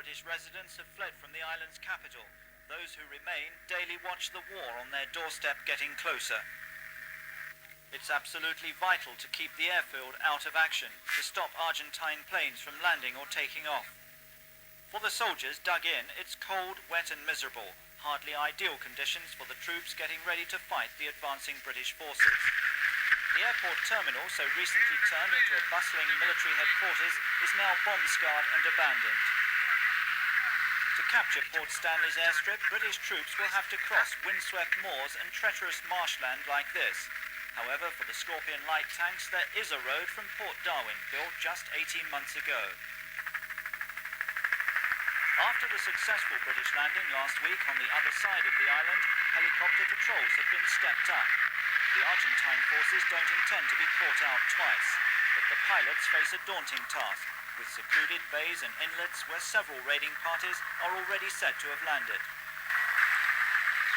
British residents have fled from the island's capital. Those who remain daily watch the war on their doorstep getting closer. It's absolutely vital to keep the airfield out of action, to stop Argentine planes from landing or taking off. For the soldiers dug in, it's cold, wet and miserable, hardly ideal conditions for the troops getting ready to fight the advancing British forces. The airport terminal, so recently turned into a bustling military headquarters, is now bomb-scarred and abandoned. To capture Port Stanley's airstrip, British troops will have to cross windswept moors and treacherous marshland like this. However, for the Scorpion light tanks, there is a road from Port Darwin, built just 18 months ago. After the successful British landing last week on the other side of the island, helicopter patrols have been stepped up. The Argentine forces don't intend to be caught out twice, but the pilots face a daunting task, with secluded bays and inlets where several raiding parties are already said to have landed.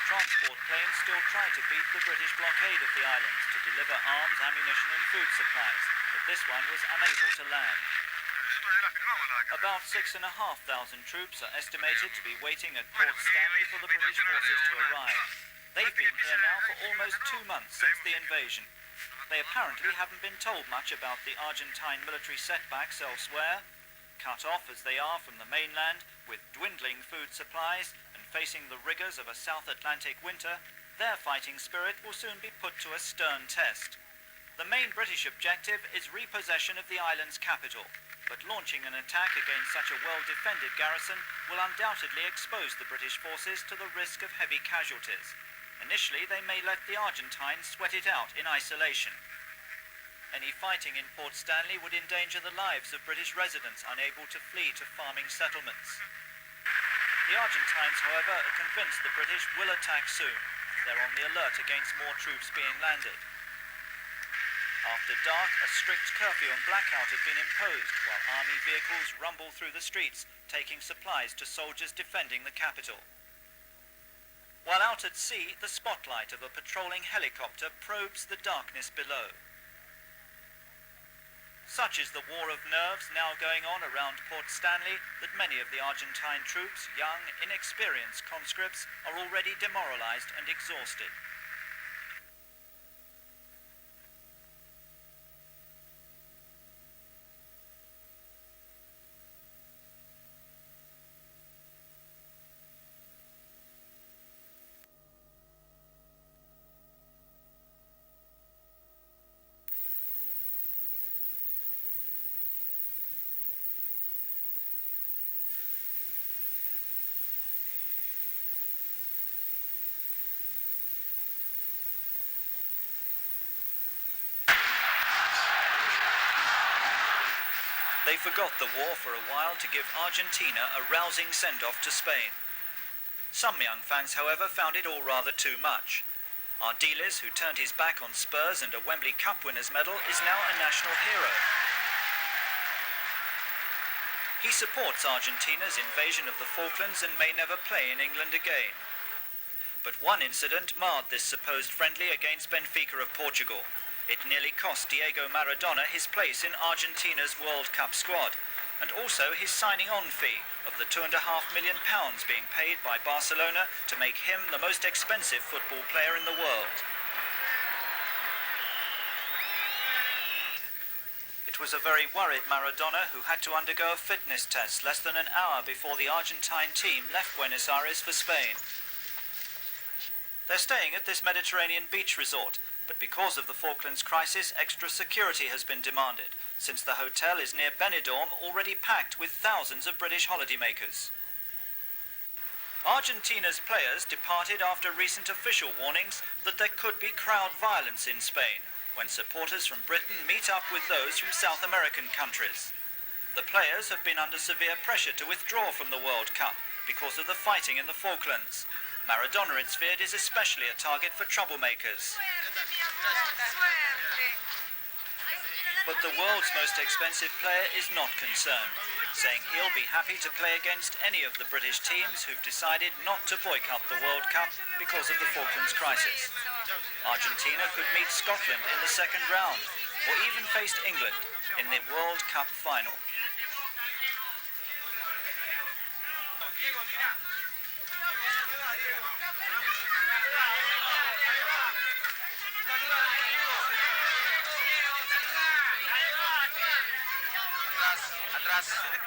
Transport planes still try to beat the British blockade of the islands to deliver arms, ammunition and food supplies, but this one was unable to land. About 6,500 troops are estimated to be waiting at Port Stanley for the British forces to arrive. They've been here now for almost 2 months since the invasion. They apparently haven't been told much about the Argentine military setbacks elsewhere. Cut off as they are from the mainland, with dwindling food supplies and facing the rigours of a South Atlantic winter, their fighting spirit will soon be put to a stern test. The main British objective is repossession of the island's capital, but launching an attack against such a well-defended garrison will undoubtedly expose the British forces to the risk of heavy casualties. Initially, they may let the Argentines sweat it out in isolation. Any fighting in Port Stanley would endanger the lives of British residents unable to flee to farming settlements. The Argentines, however, are convinced the British will attack soon. They're on the alert against more troops being landed. After dark, a strict curfew and blackout have been imposed, while army vehicles rumble through the streets, taking supplies to soldiers defending the capital. While out at sea, the spotlight of a patrolling helicopter probes the darkness below. Such is the war of nerves now going on around Port Stanley that many of the Argentine troops, young, inexperienced conscripts, are already demoralized and exhausted. They forgot the war for a while to give Argentina a rousing send-off to Spain. Some young fans, however, found it all rather too much. Ardiles, who turned his back on Spurs and a Wembley Cup winners' medal, is now a national hero. He supports Argentina's invasion of the Falklands and may never play in England again. But one incident marred this supposed friendly against Benfica of Portugal. It nearly cost Diego Maradona his place in Argentina's World Cup squad, and also his signing-on fee of the £2.5 million being paid by Barcelona to make him the most expensive football player in the world. It was a very worried Maradona who had to undergo a fitness test less than an hour before the Argentine team left Buenos Aires for Spain. They're staying at this Mediterranean beach resort, but because of the Falklands crisis, extra security has been demanded, since the hotel is near Benidorm, already packed with thousands of British holidaymakers. Argentina's players departed after recent official warnings that there could be crowd violence in Spain, when supporters from Britain meet up with those from South American countries. The players have been under severe pressure to withdraw from the World Cup because of the fighting in the Falklands. Maradona, it's feared, is especially a target for troublemakers. But the world's most expensive player is not concerned, saying he'll be happy to play against any of the British teams who've decided not to boycott the World Cup because of the Falklands crisis. Argentina could meet Scotland in the second round, or even faced England in the World Cup final. Atrás.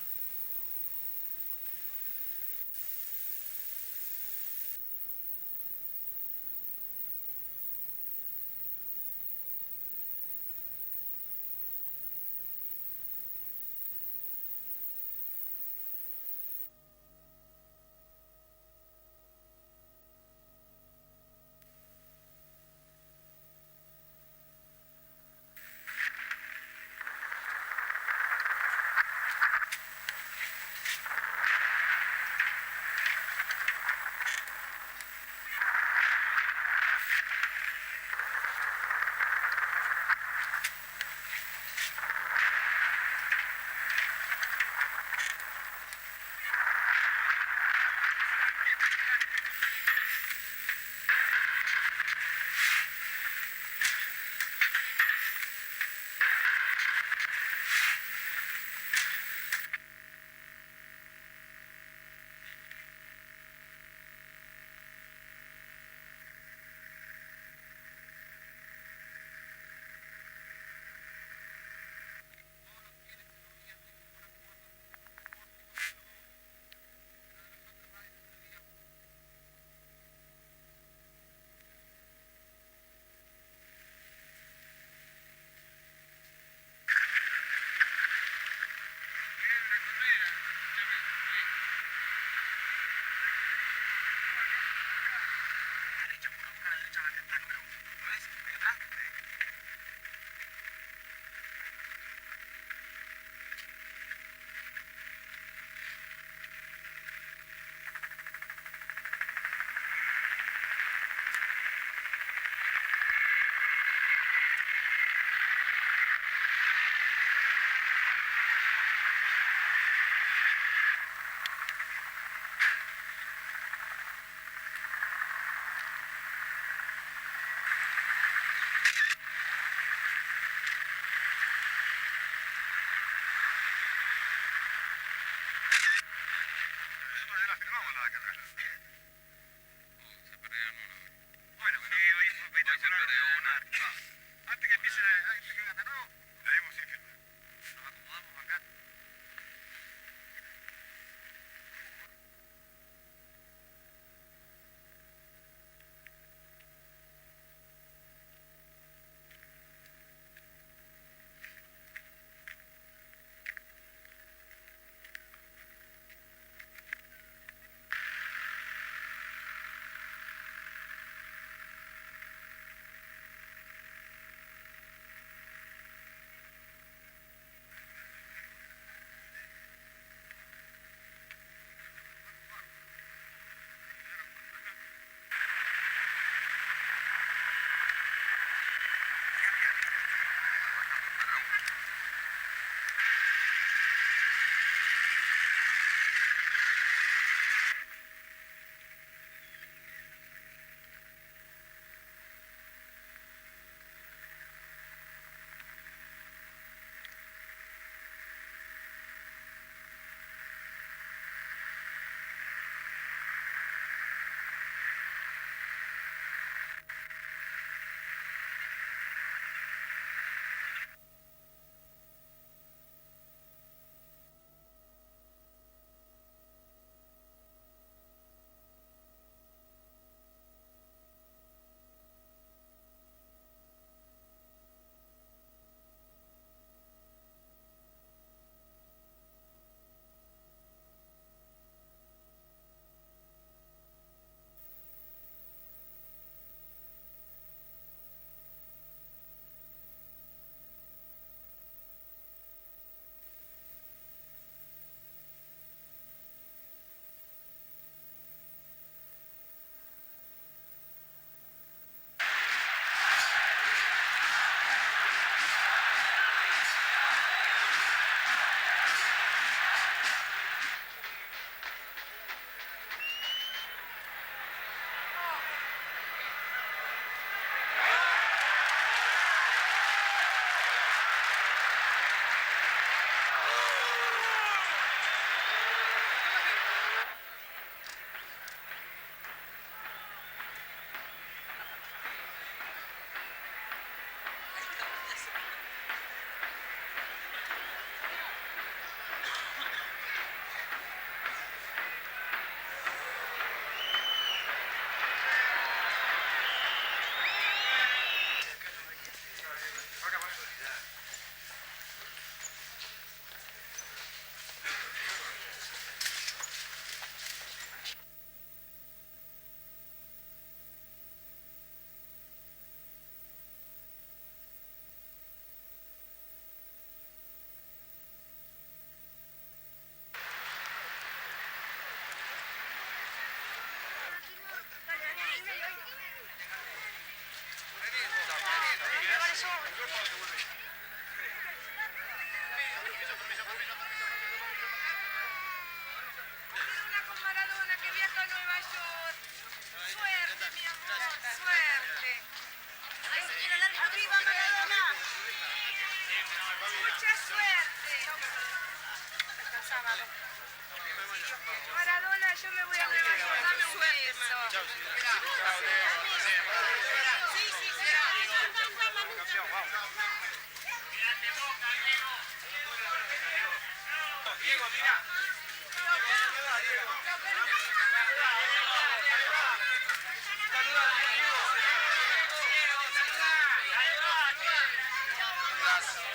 Diego, mira.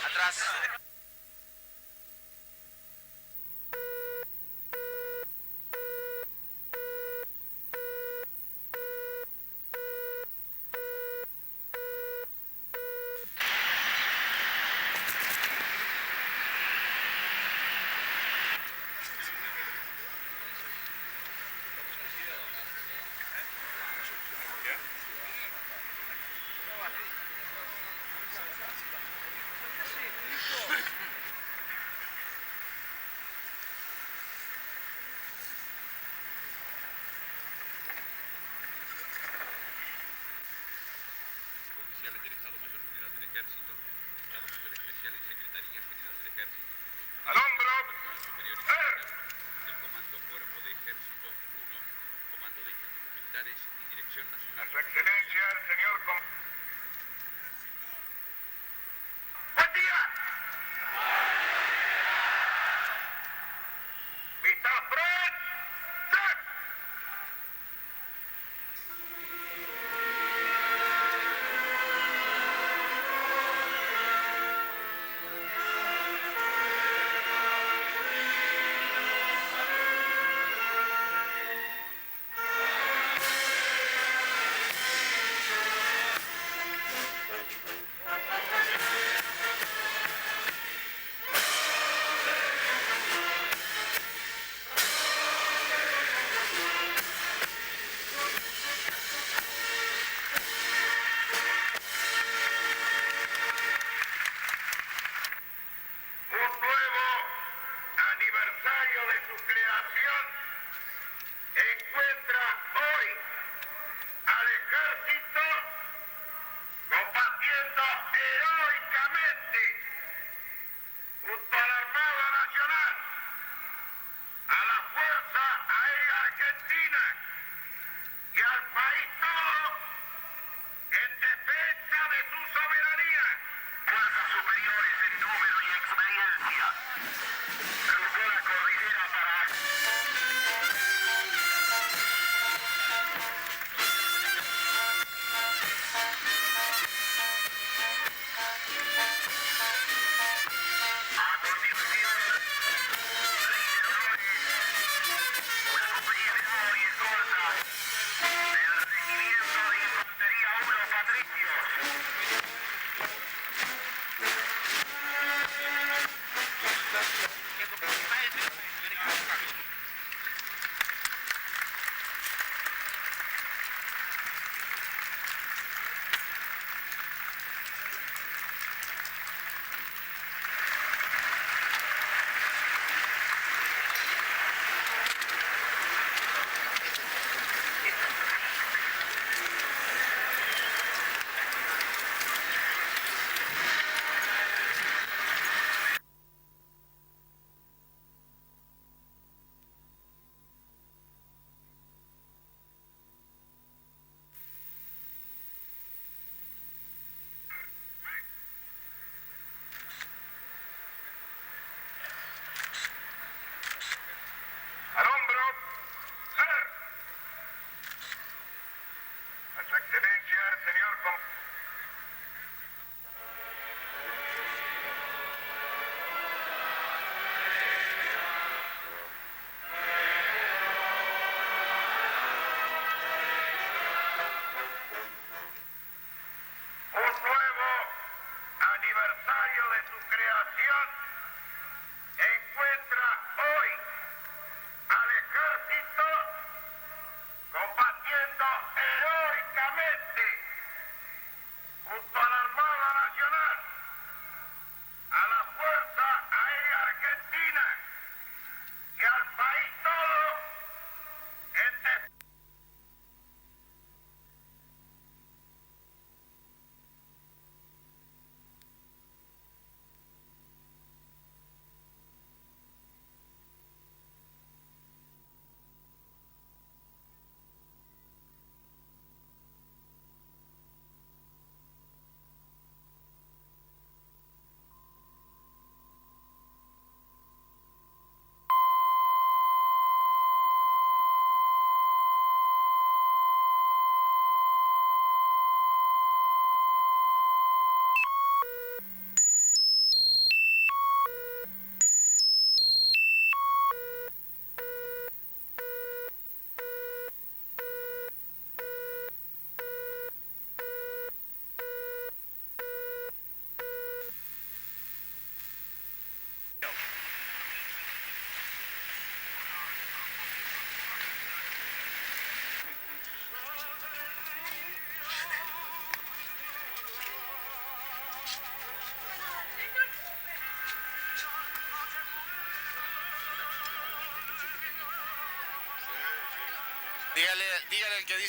Atrás. Oficiales del Estado Mayor General del Ejército, Estado Mayor Especial y Secretaría General del Ejército. ¡Al hombro! Superior del Comando Cuerpo de Ejército 1, Comando de Institutos Militares y Dirección Nacional. A su excelencia, el señor... ¡Buen día! ¡Vistas presentes!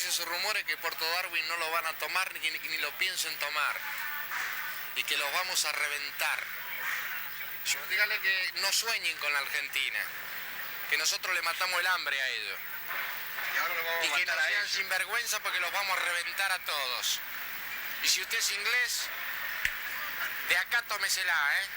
esos rumores que Puerto Darwin no lo van a tomar ni lo piensen tomar. Y que los vamos a reventar. Dígale que no sueñen con la Argentina. Que nosotros le matamos el hambre a ellos. Y ahora lo vamos Y a que no matar a sean ellos. sinvergüenza porque los vamos a reventar a todos. Y si usted es inglés, de acá tómesela, ¿eh?